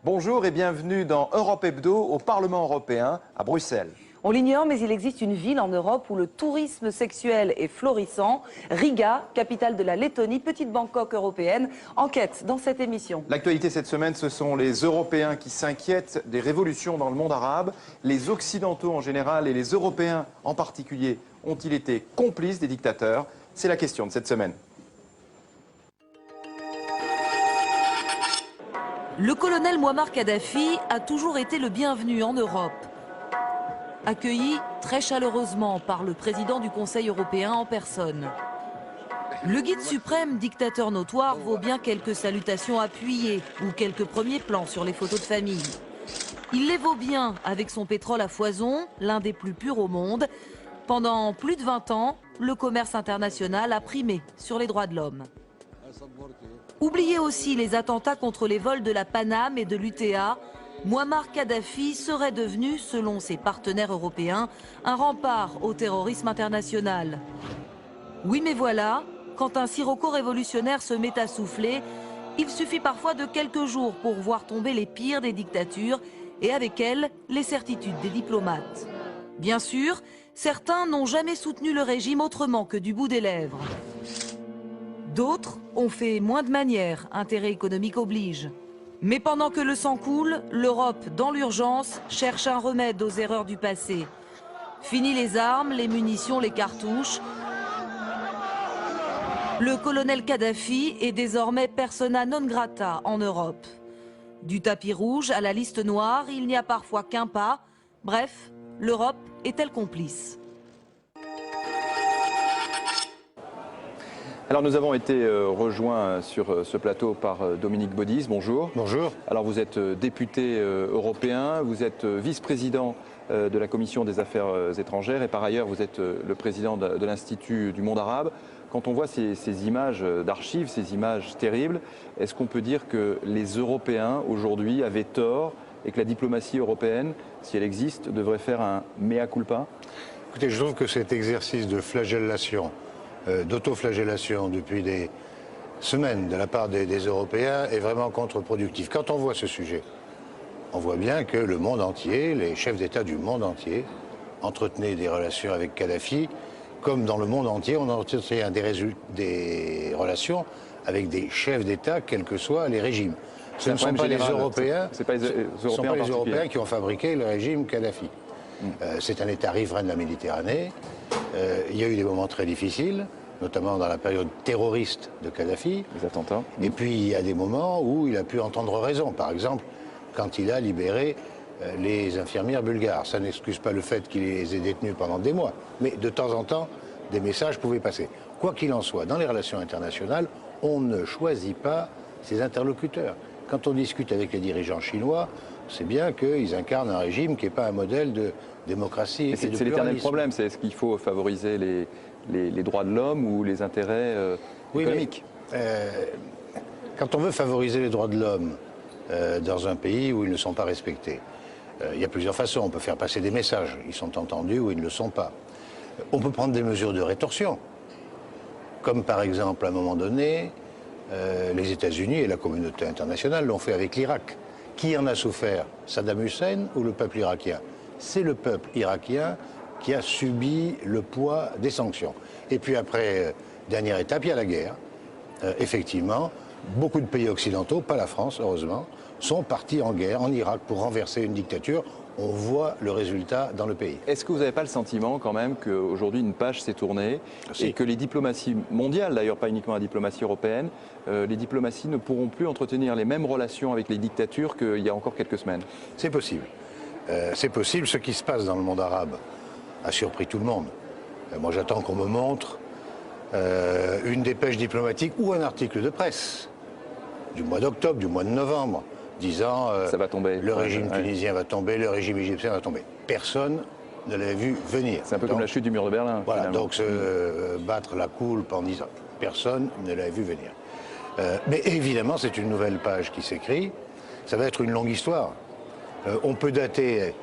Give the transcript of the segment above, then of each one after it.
Bonjour et bienvenue dans Europe Hebdo au Parlement européen à Bruxelles. On l'ignore, mais il existe une ville en Europe où le tourisme sexuel est florissant. Riga, capitale de la Lettonie, petite Bangkok européenne, enquête dans cette émission. L'actualité cette semaine, ce sont les Européens qui s'inquiètent des révolutions dans le monde arabe. Les Occidentaux en général et les Européens en particulier ont-ils été complices des dictateurs? C'est la question de cette semaine. Le colonel Mouammar Kadhafi a toujours été le bienvenu en Europe. Accueilli très chaleureusement par le président du Conseil européen en personne. Le guide suprême, dictateur notoire, vaut bien quelques salutations appuyées ou quelques premiers plans sur les photos de famille. Il les vaut bien avec son pétrole à foison, l'un des plus purs au monde. Pendant plus de 20 ans, le commerce international a primé sur les droits de l'homme. Oubliez aussi les attentats contre les vols de la Paname et de l'UTA. Mouammar Kadhafi serait devenu, selon ses partenaires européens, un rempart au terrorisme international. Oui, mais voilà, quand un sirocco révolutionnaire se met à souffler, il suffit parfois de quelques jours pour voir tomber les pires des dictatures et avec elles, les certitudes des diplomates. Bien sûr, certains n'ont jamais soutenu le régime autrement que du bout des lèvres. D'autres ont fait moins de manières, intérêt économique oblige. Mais pendant que le sang coule, l'Europe, dans l'urgence, cherche un remède aux erreurs du passé. Fini les armes, les munitions, les cartouches. Le colonel Kadhafi est désormais persona non grata en Europe. Du tapis rouge à la liste noire, il n'y a parfois qu'un pas. Bref, l'Europe est-elle complice ? Alors nous avons été rejoints sur ce plateau par Dominique Baudis. Bonjour. Bonjour. Alors vous êtes député européen, vous êtes vice-président de la Commission des Affaires étrangères et par ailleurs vous êtes le président de l'Institut du monde arabe. Quand on voit ces images d'archives, ces images terribles, est-ce qu'on peut dire que les Européens aujourd'hui avaient tort et que la diplomatie européenne, si elle existe, devrait faire un mea culpa? Écoutez, je trouve que cet exercice de flagellation, d'autoflagellation depuis des semaines de la part des Européens est vraiment contre-productif. Quand on voit ce sujet, on voit bien que le monde entier, les chefs d'État du monde entier, entretenaient des relations avec Kadhafi, comme dans le monde entier, on entretient des relations avec des chefs d'État, quels que soient les régimes. Ce ne sont pas les Européens, qui ont fabriqué le régime Kadhafi. C'est un État riverain de la Méditerranée. Il y a eu des moments très difficiles, notamment dans la période terroriste de Kadhafi. Les attentats. Et puis il y a des moments où il a pu entendre raison. Par exemple, quand il a libéré les infirmières bulgares. Ça n'excuse pas le fait qu'il les ait détenues pendant des mois. Mais de temps en temps, des messages pouvaient passer. Quoi qu'il en soit, dans les relations internationales, on ne choisit pas ses interlocuteurs. Quand on discute avec les dirigeants chinois, c'est bien qu'ils incarnent un régime qui n'est pas un modèle de démocratie et de pluralisme. C'est l'éternel problème, c'est est-ce qu'il faut favoriser les droits de l'homme ou les intérêts économiques? Quand on veut favoriser les droits de l'homme dans un pays où ils ne sont pas respectés, il y a plusieurs façons. On peut faire passer des messages, ils sont entendus ou ils ne le sont pas. On peut prendre des mesures de rétorsion, comme par exemple à un moment donné, les États-Unis et la communauté internationale l'ont fait avec l'Irak. Qui en a souffert, Saddam Hussein ou le peuple irakien? C'est le peuple irakien qui a subi le poids des sanctions. Et puis après, dernière étape, il y a la guerre. Effectivement, beaucoup de pays occidentaux, pas la France heureusement, sont partis en guerre en Irak pour renverser une dictature. On voit le résultat dans le pays. Est-ce que vous n'avez pas le sentiment quand même qu'aujourd'hui une page s'est tournée et que les diplomaties mondiales, d'ailleurs pas uniquement la diplomatie européenne, les diplomaties ne pourront plus entretenir les mêmes relations avec les dictatures qu'il y a encore quelques semaines? C'est possible. C'est possible. Ce qui se passe dans le monde arabe a surpris tout le monde. Moi j'attends qu'on me montre une dépêche diplomatique ou un article de presse du mois d'octobre, du mois de novembre, disant ça va tomber. Le régime tunisien va tomber, le régime égyptien va tomber. Personne ne l'avait vu venir. C'est un peu comme la chute du mur de Berlin. Voilà, finalement. donc se battre la coulpe en disant personne ne l'avait vu venir. Mais évidemment, c'est une nouvelle page qui s'écrit. Ça va être une longue histoire. On peut dater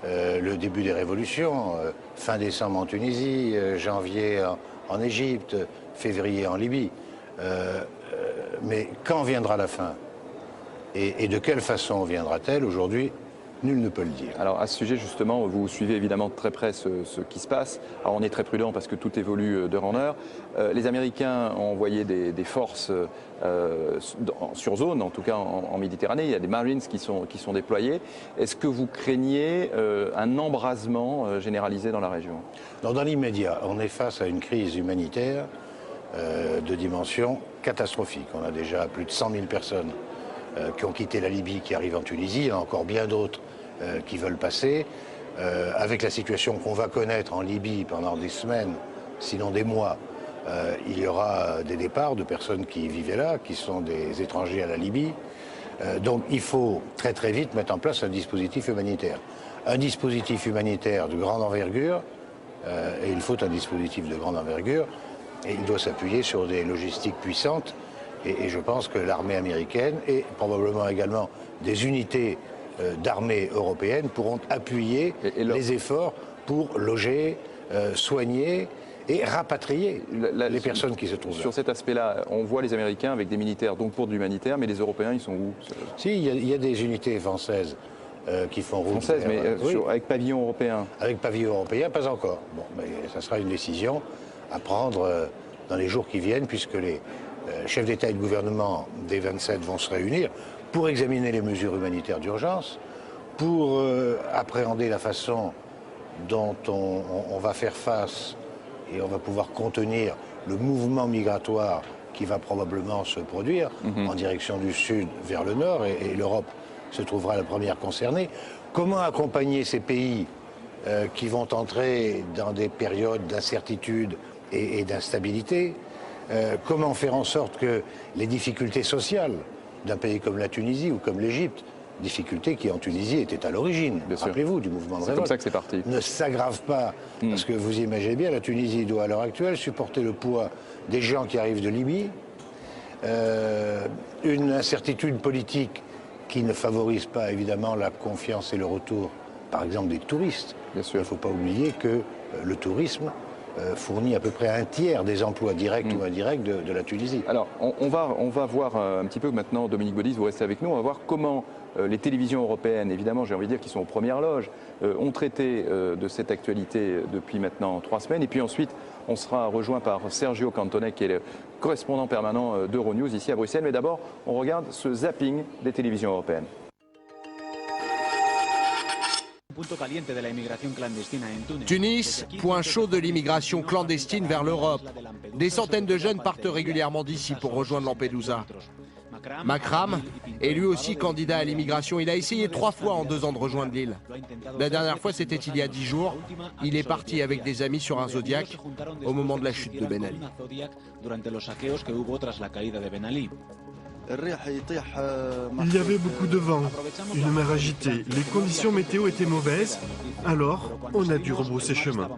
le début des révolutions, fin décembre en Tunisie, janvier en Égypte, février en Libye. Mais quand viendra la fin? Et de quelle façon viendra-t-elle aujourd'hui? Nul ne peut le dire. Alors à ce sujet justement, vous suivez évidemment de très près ce qui se passe. Alors on est très prudent parce que tout évolue d'heure en heure. Les Américains ont envoyé des forces sur zone, en tout cas en Méditerranée. Il y a des Marines qui sont déployés. Est-ce que vous craignez un embrasement généralisé dans la région? Dans l'immédiat, on est face à une crise humanitaire de dimension catastrophique. On a déjà plus de 100 000 personnes qui ont quitté la Libye, qui arrivent en Tunisie. Il y en a encore bien d'autres qui veulent passer. Avec la situation qu'on va connaître en Libye pendant des semaines, sinon des mois, il y aura des départs de personnes qui vivaient là, qui sont des étrangers à la Libye. Donc il faut très très vite mettre en place un dispositif humanitaire. Un dispositif humanitaire de grande envergure, et il faut un dispositif de grande envergure, et il doit s'appuyer sur des logistiques puissantes. Et je pense que l'armée américaine et probablement également des unités d'armée européennes pourront appuyer les efforts pour loger, soigner et rapatrier les personnes qui se trouvent là. Sur cet aspect-là, on voit les Américains avec des militaires, donc pour de l'humanitaire, mais les Européens, ils sont où? Si, il y a des unités françaises qui font route. Françaises, mais oui. avec pavillon européen? Avec pavillon européen, pas encore. Bon, mais ça sera une décision à prendre dans les jours qui viennent, puisque les chefs d'État et de gouvernement des 27 vont se réunir pour examiner les mesures humanitaires d'urgence, pour appréhender la façon dont on va faire face et on va pouvoir contenir le mouvement migratoire qui va probablement se produire en direction du sud vers le nord, et l'Europe se trouvera la première concernée. Comment accompagner ces pays qui vont entrer dans des périodes d'incertitude et d'instabilité? Comment faire en sorte que les difficultés sociales d'un pays comme la Tunisie ou comme l'Égypte, difficultés qui en Tunisie étaient à l'origine, rappelez-vous, du mouvement de révolte, c'est comme ça que c'est parti, ne s'aggravent pas? Parce que vous imaginez bien, la Tunisie doit à l'heure actuelle supporter le poids des gens qui arrivent de Libye, une incertitude politique qui ne favorise pas évidemment la confiance et le retour, par exemple, des touristes. Bien sûr. Il ne faut pas oublier que le tourisme fournit à peu près un tiers des emplois directs ou indirects de la Tunisie. Alors, on va voir un petit peu maintenant, Dominique Baudis, vous restez avec nous, on va voir comment les télévisions européennes, évidemment, j'ai envie de dire, qui sont aux premières loges, ont traité de cette actualité depuis maintenant 3 semaines. Et puis ensuite, on sera rejoint par Sergio Cantonet, qui est le correspondant permanent d'Euronews ici à Bruxelles. Mais d'abord, on regarde ce zapping des télévisions européennes. Tunis, point chaud de l'immigration clandestine vers l'Europe. Des centaines de jeunes partent régulièrement d'ici pour rejoindre Lampedusa. Makram est lui aussi candidat à l'immigration. Il a essayé 3 fois en 2 ans de rejoindre l'île. La dernière fois, c'était il y a 10 jours. Il est parti avec des amis sur un Zodiac au moment de la chute de Ben Ali. Il y avait beaucoup de vent, une mer agitée, les conditions météo étaient mauvaises, alors on a dû rebrousser chemin.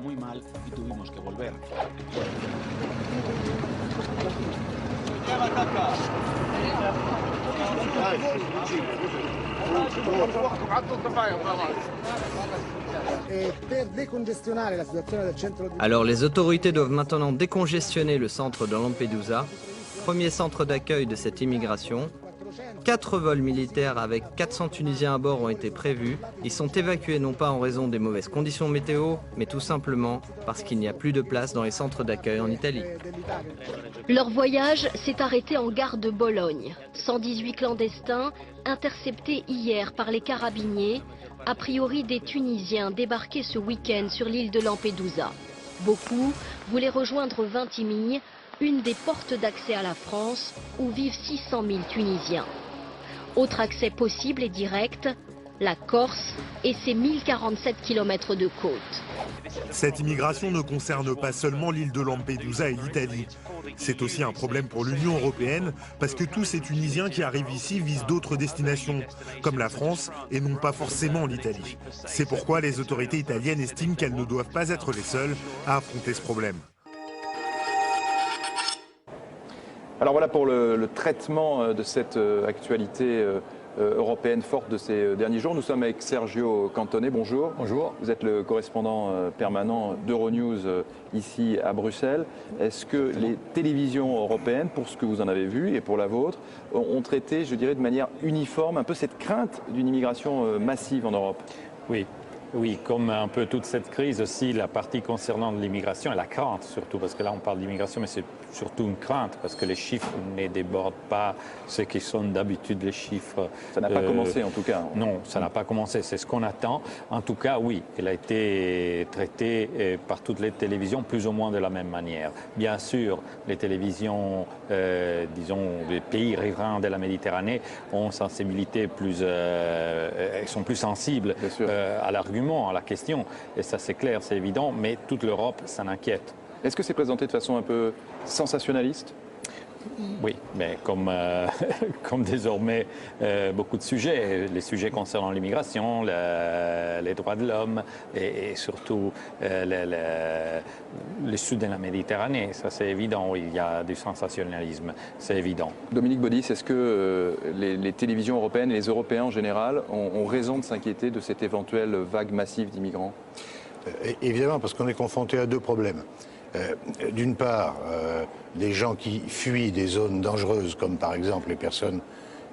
Alors les autorités doivent maintenant décongestionner le centre de Lampedusa, premier centre d'accueil de cette immigration. 4 vols militaires avec 400 Tunisiens à bord ont été prévus. Ils sont évacués non pas en raison des mauvaises conditions météo, mais tout simplement parce qu'il n'y a plus de place dans les centres d'accueil en Italie. Leur voyage s'est arrêté en gare de Bologne. 118 clandestins interceptés hier par les carabiniers, a priori des Tunisiens débarqués ce week-end sur l'île de Lampedusa. Beaucoup voulaient rejoindre Vintimille, une des portes d'accès à la France où vivent 600 000 Tunisiens. Autre accès possible et direct, la Corse et ses 1047 km de côte. Cette immigration ne concerne pas seulement l'île de Lampedusa et l'Italie. C'est aussi un problème pour l'Union européenne parce que tous ces Tunisiens qui arrivent ici visent d'autres destinations, comme la France et non pas forcément l'Italie. C'est pourquoi les autorités italiennes estiment qu'elles ne doivent pas être les seules à affronter ce problème. Alors voilà pour le traitement de cette actualité européenne forte de ces derniers jours. Nous sommes avec Sergio Cantone, bonjour. Bonjour. Vous êtes le correspondant permanent d'Euronews ici à Bruxelles. Est-ce que les télévisions européennes, pour ce que vous en avez vu et pour la vôtre, ont traité, je dirais, de manière uniforme un peu cette crainte d'une immigration massive en Europe? Oui. Oui, comme un peu toute cette crise aussi, la partie concernant l'immigration et la crainte surtout, parce que là on parle d'immigration, mais c'est surtout une crainte, parce que les chiffres ne débordent pas ce qui sont d'habitude les chiffres. Ça n'a pas commencé en tout cas. Non, ça n'a pas commencé, c'est ce qu'on attend. En tout cas, oui, elle a été traitée par toutes les télévisions plus ou moins de la même manière. Bien sûr, les télévisions, disons, des pays riverains de la Méditerranée ont une sensibilité plus, elles sont plus sensibles à l'argument, à la question, et ça c'est clair, c'est évident, mais toute l'Europe s'en inquiète. Est-ce que c'est présenté de façon un peu sensationnaliste? Oui, mais comme, comme désormais beaucoup de sujets, les sujets concernant l'immigration, les droits de l'homme et surtout le sud de la Méditerranée, ça c'est évident, il y a du sensationnalisme, c'est évident. Dominique Baudis, est-ce que les télévisions européennes et les Européens en général ont raison de s'inquiéter de cette éventuelle vague massive d'immigrants? Évidemment, parce qu'on est confronté à deux problèmes. D'une part, des gens qui fuient des zones dangereuses, comme par exemple les personnes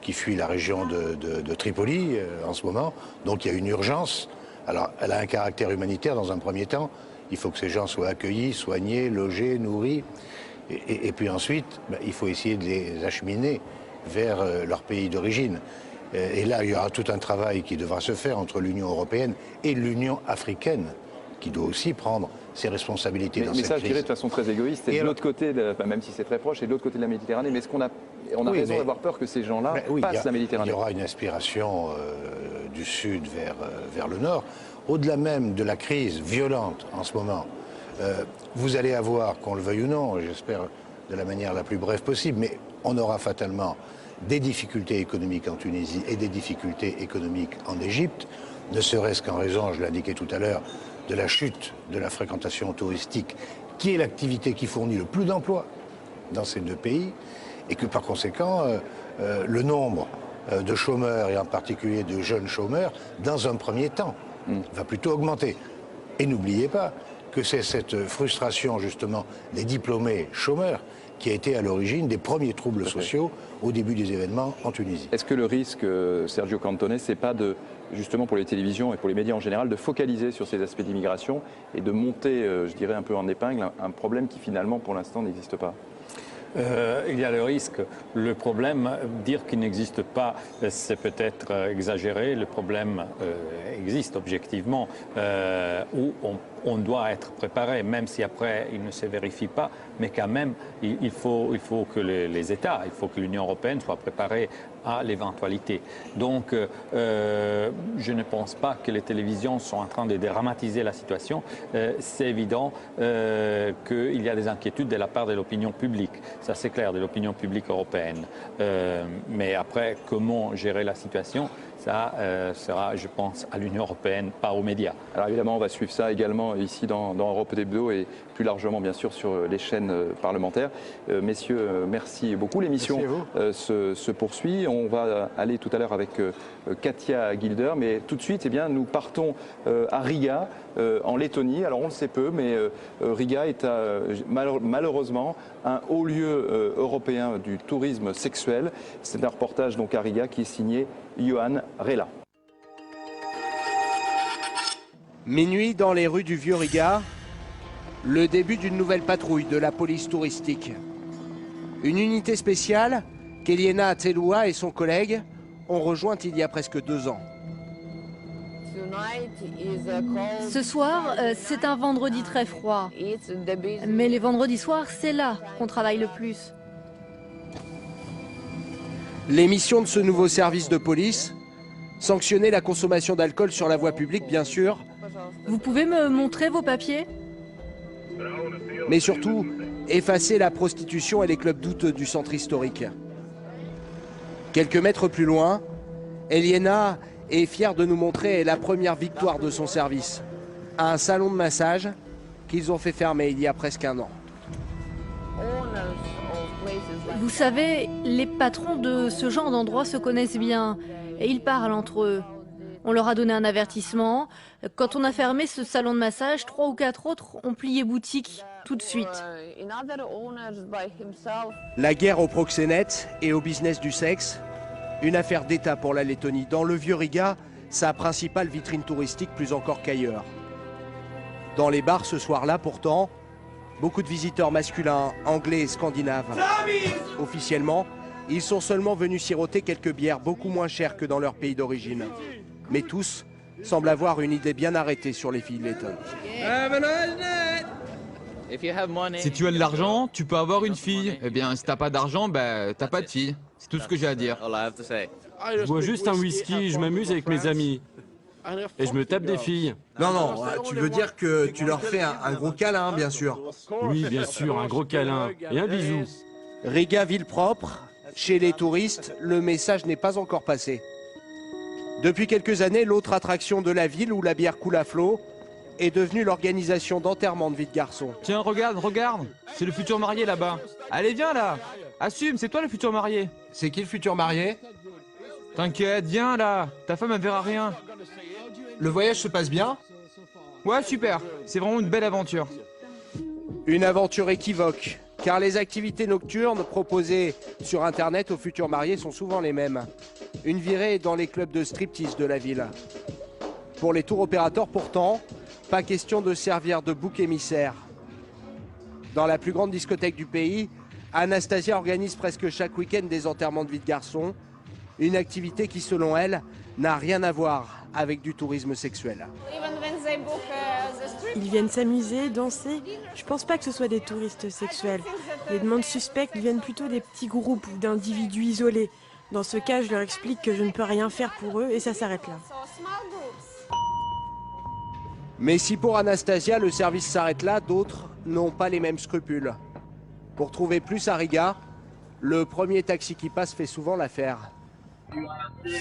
qui fuient la région de Tripoli en ce moment. Donc il y a une urgence. Alors elle a un caractère humanitaire dans un premier temps. Il faut que ces gens soient accueillis, soignés, logés, nourris. Et puis ensuite, il faut essayer de les acheminer vers leur pays d'origine. Et là, il y aura tout un travail qui devra se faire entre l'Union européenne et l'Union africaine, qui doit aussi prendre ses responsabilités dans cette crise. Mais ça, je dirais de façon très égoïste, et de l'autre côté, même si c'est très proche, et de l'autre côté de la Méditerranée. Mais est-ce qu'on a raison d'avoir peur que ces gens-là passent la Méditerranée? Il y aura une aspiration du sud vers le nord. Au-delà même de la crise violente en ce moment, vous allez avoir, qu'on le veuille ou non, j'espère de la manière la plus brève possible, mais on aura fatalement des difficultés économiques en Tunisie et des difficultés économiques en Égypte, ne serait-ce qu'en raison, je l'indiquais tout à l'heure, de la chute de la fréquentation touristique, qui est l'activité qui fournit le plus d'emplois dans ces deux pays, et que par conséquent, le nombre de chômeurs, et en particulier de jeunes chômeurs, dans un premier temps, va plutôt augmenter. Et n'oubliez pas que c'est cette frustration, justement, des diplômés chômeurs qui a été à l'origine des premiers troubles sociaux au début des événements en Tunisie. Est-ce que le risque, Sergio Cantone, c'est pas de, justement pour les télévisions et pour les médias en général, de focaliser sur ces aspects d'immigration et de monter, je dirais, un peu en épingle un problème qui finalement pour l'instant n'existe pas? Il y a le risque. Le problème, dire qu'il n'existe pas, c'est peut-être exagéré. Le problème existe objectivement, où on doit être préparé, même si après il ne se vérifie pas, mais quand même il faut que les États, il faut que l'Union européenne soit préparée à l'éventualité. Donc je ne pense pas que les télévisions sont en train de dramatiser la situation. C'est évident qu'il y a des inquiétudes de la part de l'opinion publique, ça c'est clair, de l'opinion publique européenne. Mais après, comment gérer la situation, ça sera, je pense, à l'Union européenne, pas aux médias. Alors évidemment, on va suivre ça également ici dans Europe d'Hebdo et plus largement, bien sûr, sur les chaînes parlementaires. Messieurs, merci beaucoup. L'émission se poursuit. On va aller tout à l'heure avec Katia Gilder, mais tout de suite, eh bien, nous partons à Riga, en Lettonie. Alors on le sait peu, mais Riga est malheureusement un haut lieu européen du tourisme sexuel. C'est un reportage donc à Riga qui est signé Johan Rela. Minuit dans les rues du Vieux Riga, le début d'une nouvelle patrouille de la police touristique. Une unité spéciale qu'Eliena Telua et son collègue ont rejointe il y a presque 2 ans. Ce soir, c'est un vendredi très froid. Mais les vendredis soirs, c'est là qu'on travaille le plus. Les missions de ce nouveau service de police, sanctionner la consommation d'alcool sur la voie publique, bien sûr. Vous pouvez me montrer vos papiers? Mais surtout, effacer la prostitution et les clubs douteux du centre historique. Quelques mètres plus loin, Eliena est fière de nous montrer la première victoire de son service. Un salon de massage qu'ils ont fait fermer il y a presque 1 an. Vous savez, les patrons de ce genre d'endroit se connaissent bien. et ils parlent entre eux. On leur a donné un avertissement. Quand on a fermé ce salon de massage, 3 ou 4 autres ont plié boutique tout de suite. La guerre au proxénète et au business du sexe, une affaire d'État pour la Lettonie. Dans le vieux Riga, sa principale vitrine touristique plus encore qu'ailleurs. Dans les bars ce soir-là, pourtant, beaucoup de visiteurs masculins, anglais et scandinaves. Officiellement, ils sont seulement venus siroter quelques bières beaucoup moins chères que dans leur pays d'origine. Mais tous semblent avoir une idée bien arrêtée sur les filles lettonnes. Si tu as de l'argent, tu peux avoir une fille. Eh bien, si t'as pas d'argent, ben, t'as pas de fille. C'est tout ce que j'ai à dire. Je bois juste un whisky, je m'amuse avec mes amis. Et je me tape des filles. Non, tu veux dire que tu leur fais un gros câlin, bien sûr. Oui, bien sûr, un gros câlin et un bisou. Riga, ville propre. Chez les touristes, le message n'est pas encore passé. Depuis quelques années, l'autre attraction de la ville où la bière coule à flot est devenue l'organisation d'enterrement de vie de garçons. Tiens, regarde, c'est le futur marié là-bas. Allez, viens là. Assume, c'est toi le futur marié. C'est qui le futur marié? T'inquiète, viens là. Ta femme, elle verra rien. Le voyage se passe bien? Ouais, super. C'est vraiment une belle aventure. Une aventure équivoque, car les activités nocturnes proposées sur Internet aux futurs mariés sont souvent les mêmes. Une virée dans les clubs de striptease de la ville. Pour les tours opérateurs, pourtant, pas question de servir de bouc émissaire. Dans la plus grande discothèque du pays, Anastasia organise presque chaque week-end des enterrements de vie de garçons. Une activité qui, selon elle, n'a rien à voir avec du tourisme sexuel. Ils viennent s'amuser, danser. Je pense pas que ce soit des touristes sexuels. Les demandes suspectes viennent plutôt des petits groupes ou d'individus isolés. Dans ce cas, je leur explique que je ne peux rien faire pour eux et ça s'arrête là. Mais si pour Anastasia, le service s'arrête là, d'autres n'ont pas les mêmes scrupules. Pour trouver plus à Riga, le premier taxi qui passe fait souvent l'affaire.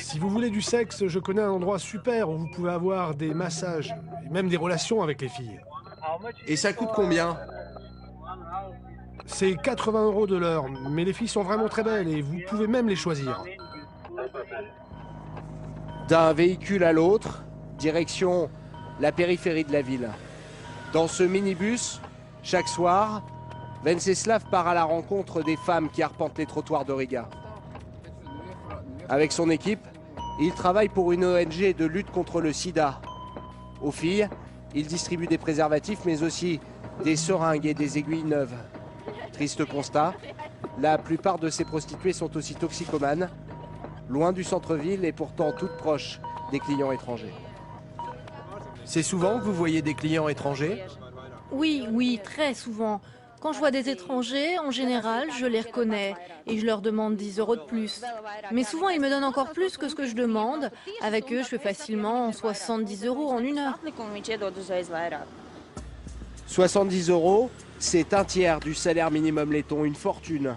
Si vous voulez du sexe, je connais un endroit super où vous pouvez avoir des massages et même des relations avec les filles. Et ça coûte combien? C'est 80 € de l'heure, mais les filles sont vraiment très belles et vous pouvez même les choisir. D'un véhicule à l'autre, direction la périphérie de la ville. Dans ce minibus, chaque soir, Venceslav part à la rencontre des femmes qui arpentent les trottoirs de Riga. Avec son équipe, il travaille pour une ONG de lutte contre le sida. Aux filles, il distribue des préservatifs, mais aussi des seringues et des aiguilles neuves. Triste constat, la plupart de ces prostituées sont aussi toxicomanes, loin du centre-ville et pourtant toutes proches des clients étrangers. C'est souvent que vous voyez des clients étrangers? Oui, très souvent. Quand je vois des étrangers, en général, je les reconnais et je leur demande 10 € de plus. Mais souvent, ils me donnent encore plus que ce que je demande. Avec eux, je fais facilement 70 € en une heure. 70 €, c'est un tiers du salaire minimum letton, une fortune.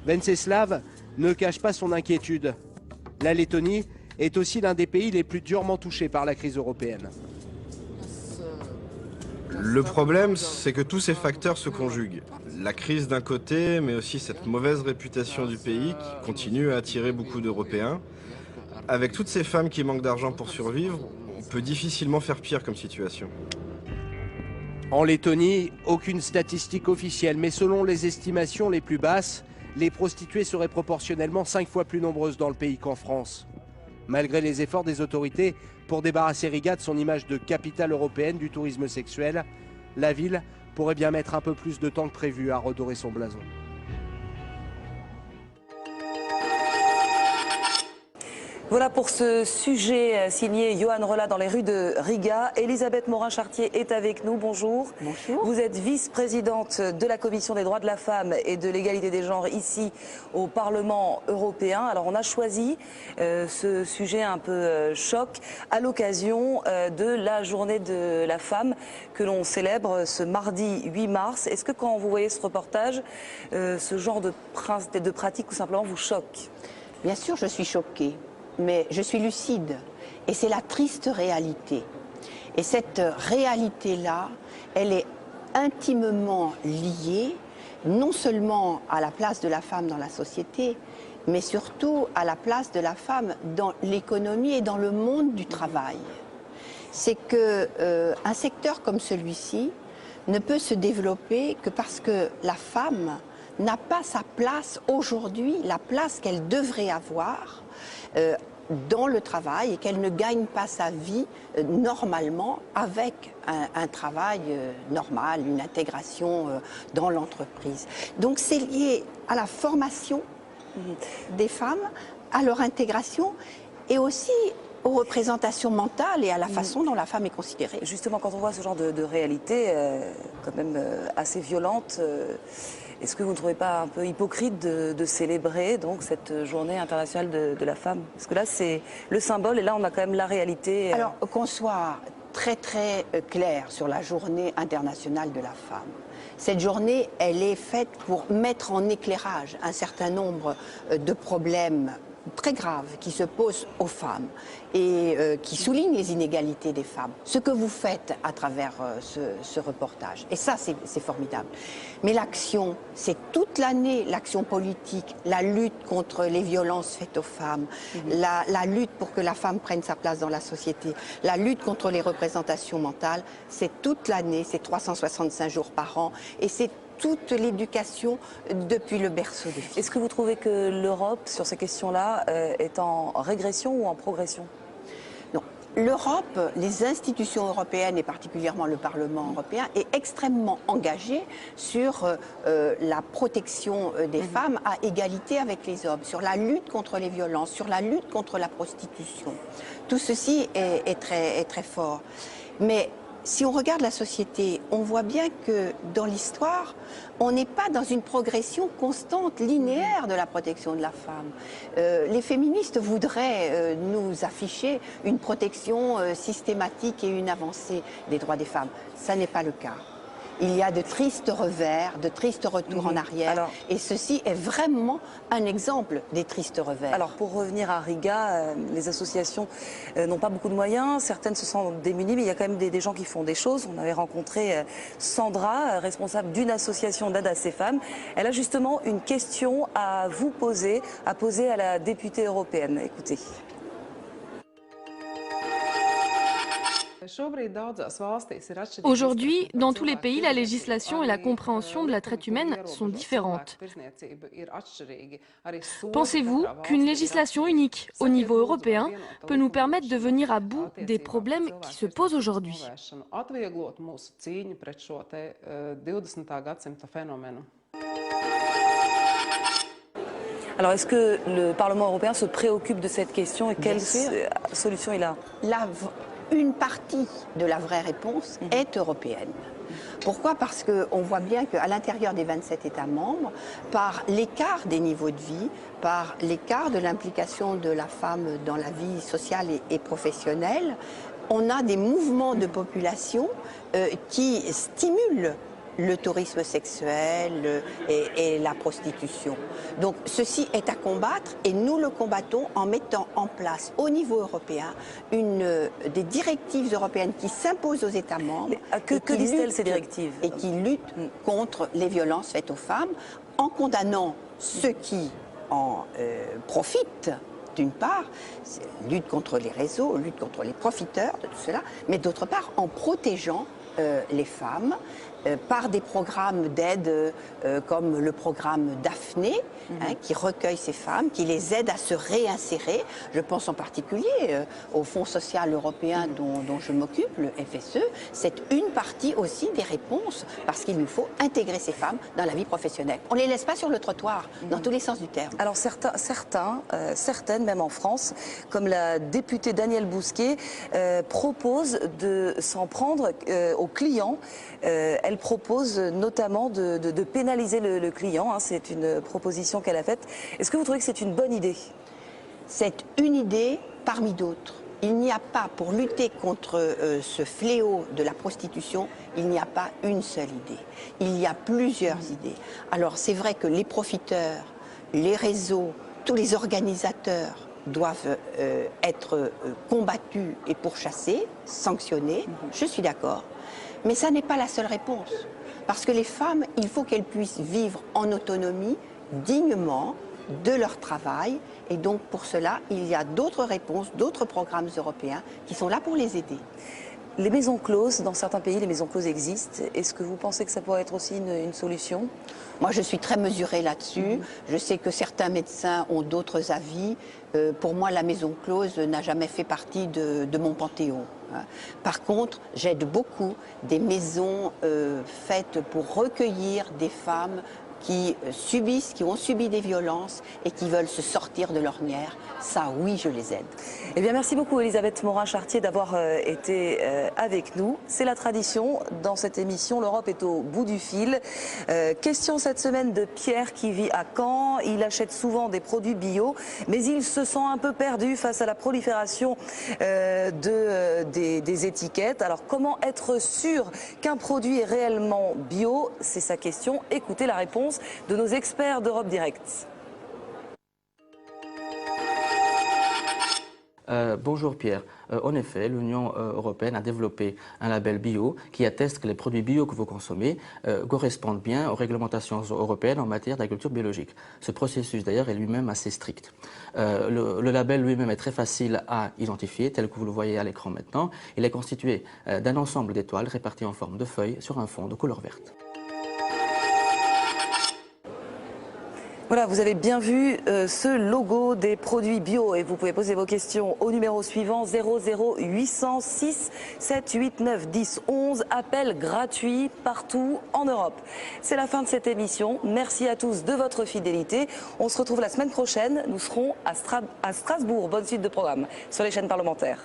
Venceslav ne cache pas son inquiétude. La Lettonie est aussi l'un des pays les plus durement touchés par la crise européenne. Le problème, c'est que tous ces facteurs se conjuguent. La crise d'un côté, mais aussi cette mauvaise réputation du pays qui continue à attirer beaucoup d'Européens. Avec toutes ces femmes qui manquent d'argent pour survivre, on peut difficilement faire pire comme situation. En Lettonie, aucune statistique officielle, mais selon les estimations les plus basses, les prostituées seraient proportionnellement 5 fois plus nombreuses dans le pays qu'en France. Malgré les efforts des autorités pour débarrasser Riga de son image de capitale européenne du tourisme sexuel, la ville pourrait bien mettre un peu plus de temps que prévu à redorer son blason. Voilà pour ce sujet signé Johan Rolla dans les rues de Riga. Elisabeth Morin-Chartier est avec nous. Bonjour. Bonjour. Vous êtes vice-présidente de la Commission des droits de la femme et de l'égalité des genres ici au Parlement européen. Alors on a choisi ce sujet un peu choc à l'occasion de la journée de la femme que l'on célèbre ce mardi 8 mars. Est-ce que quand vous voyez ce reportage, ce genre de pratique tout simplement vous choque? Bien sûr, je suis choquée. Mais je suis lucide, et c'est la triste réalité. Et cette réalité-là, elle est intimement liée, non seulement à la place de la femme dans la société, mais surtout à la place de la femme dans l'économie et dans le monde du travail. C'est qu'un secteur comme celui-ci ne peut se développer que parce que la femme n'a pas sa place aujourd'hui, la place qu'elle devrait avoir dans le travail et qu'elle ne gagne pas sa vie normalement avec un travail normal, une intégration dans l'entreprise. Donc c'est lié à la formation des femmes, à leur intégration et aussi aux représentations mentales et à la façon dont la femme est considérée. Justement, quand on voit ce genre de réalité quand même assez violente, est-ce que vous ne trouvez pas un peu hypocrite de célébrer donc cette journée internationale de la femme? Parce que là, c'est le symbole et là, on a quand même la réalité. Alors, qu'on soit très très clair sur la journée internationale de la femme. Cette journée, elle est faite pour mettre en éclairage un certain nombre de problèmes très graves qui se posent aux femmes et qui soulignent les inégalités des femmes. Ce que vous faites à travers ce reportage. Et ça, c'est formidable. Mais l'action, c'est toute l'année, l'action politique, la lutte contre les violences faites aux femmes, la lutte pour que la femme prenne sa place dans la société, la lutte contre les représentations mentales, c'est toute l'année, c'est 365 jours par an et c'est toute l'éducation depuis le berceau des filles. Est-ce que vous trouvez que l'Europe, sur ces questions-là, est en régression ou en progression? Non. L'Europe, les institutions européennes et particulièrement le Parlement européen est extrêmement engagé sur la protection des femmes à égalité avec les hommes, sur la lutte contre les violences, sur la lutte contre la prostitution. Tout ceci est très fort. Mais si on regarde la société, on voit bien que dans l'histoire, on n'est pas dans une progression constante, linéaire de la protection de la femme. Les féministes voudraient nous afficher une protection systématique et une avancée des droits des femmes. Ça n'est pas le cas. Il y a de tristes revers, de tristes retours en arrière. Et ceci est vraiment un exemple des tristes revers. Alors, pour revenir à Riga, les associations n'ont pas beaucoup de moyens. Certaines se sentent démunies, mais il y a quand même des gens qui font des choses. On avait rencontré Sandra, responsable d'une association d'aide à ces femmes. Elle a justement une question à vous poser, à poser à la députée européenne. Écoutez. Aujourd'hui, dans tous les pays, la législation et la compréhension de la traite humaine sont différentes. Pensez-vous qu'une législation unique au niveau européen peut nous permettre de venir à bout des problèmes qui se posent aujourd'hui ? Alors, est-ce que le Parlement européen se préoccupe de cette question et quelle solution il a? Une partie de la vraie réponse est européenne. Pourquoi? Parce qu'on voit bien qu'à l'intérieur des 27 États membres, par l'écart des niveaux de vie, par l'écart de l'implication de la femme dans la vie sociale et professionnelle, on a des mouvements de population qui stimulent le tourisme sexuel et la prostitution. Donc ceci est à combattre et nous le combattons en mettant en place au niveau européen des directives européennes qui s'imposent aux États membres. Que disent-elles ces directives? Et qui luttent contre les violences faites aux femmes en condamnant ceux qui en profitent. D'une part, lutte contre les réseaux, lutte contre les profiteurs de tout cela, mais d'autre part en protégeant les femmes par des programmes d'aide comme le programme Daphné, qui recueille ces femmes, qui les aide à se réinsérer. Je pense en particulier au Fonds social européen dont je m'occupe, le FSE. C'est une partie aussi des réponses, parce qu'il nous faut intégrer ces femmes dans la vie professionnelle. On ne les laisse pas sur le trottoir, dans tous les sens du terme. Alors certaines, même en France, comme la députée Danielle Bousquet, proposent de s'en prendre aux clients. Elle propose notamment de pénaliser le client. C'est une proposition qu'elle a faite. Est-ce que vous trouvez que c'est une bonne idée? C'est une idée parmi d'autres. Il n'y a pas, pour lutter contre ce fléau de la prostitution, il n'y a pas une seule idée. Il y a plusieurs idées. Alors c'est vrai que les profiteurs, les réseaux, tous les organisateurs doivent être combattus et pourchassés, sanctionnés. Je suis d'accord. Mais ça n'est pas la seule réponse. Parce que les femmes, il faut qu'elles puissent vivre en autonomie, dignement, de leur travail. Et donc pour cela, il y a d'autres réponses, d'autres programmes européens qui sont là pour les aider. Les maisons closes, dans certains pays, les maisons closes existent. Est-ce que vous pensez que ça pourrait être aussi une solution? Moi, je suis très mesurée là-dessus. Je sais que certains médecins ont d'autres avis. Pour moi, la maison close n'a jamais fait partie de mon panthéon. Par contre, j'aide beaucoup des maisons faites pour recueillir des femmes qui ont subi des violences et qui veulent se sortir de l'ornière. Ça, oui, je les aide. Eh bien, merci beaucoup, Elisabeth Morin-Chartier, d'avoir été avec nous. C'est la tradition dans cette émission. L'Europe est au bout du fil. Question cette semaine de Pierre qui vit à Caen. Il achète souvent des produits bio, mais il se sent un peu perdu face à la prolifération des étiquettes. Alors, comment être sûr qu'un produit est réellement bio? C'est sa question. Écoutez la réponse de nos experts d'Europe Direct. Bonjour Pierre. En effet, l'Union européenne a développé un label bio qui atteste que les produits bio que vous consommez correspondent bien aux réglementations européennes en matière d'agriculture biologique. Ce processus d'ailleurs est lui-même assez strict. Le label lui-même est très facile à identifier, tel que vous le voyez à l'écran maintenant. Il est constitué d'un ensemble d'étoiles réparties en forme de feuilles sur un fond de couleur verte. Voilà, vous avez bien vu ce logo des produits bio et vous pouvez poser vos questions au numéro suivant 00806 789 10 11. Appel gratuit partout en Europe. C'est la fin de cette émission. Merci à tous de votre fidélité. On se retrouve la semaine prochaine. Nous serons à Strasbourg. Bonne suite de programme sur les chaînes parlementaires.